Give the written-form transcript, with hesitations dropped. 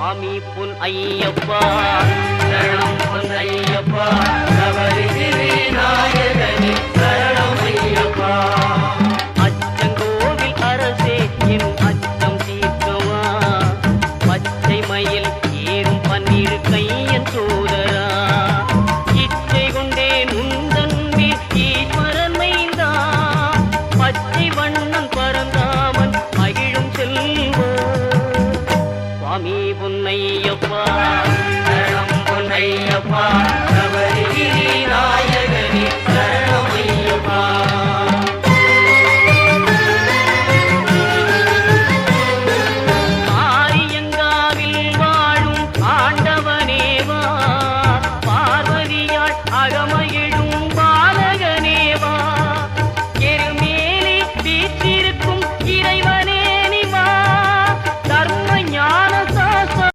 சுவாமி பொன் ஐயப்பா சரணம் பொன் ஐயப்பா சபரிகிரி நாயகனே சரணம் ஐயப்பா அச்சங்கோவில் அரசே என் அச்சம் தீர்க்கவா பச்சை மயில் ஏறும் பன்னீர் கையன் சோதரா இச்சை கொண்டேன் உந்தன் மேல் ஈஸ்வரன் மைந்தா பச்சை வண்ணன் பரந்தாமன் மகிழும் செல்வா சுவாமி பொன்னையப்பா சரணம் பொன்னையப்பா சபரிகிரி நாயகனே சரணம் ஐயப்பா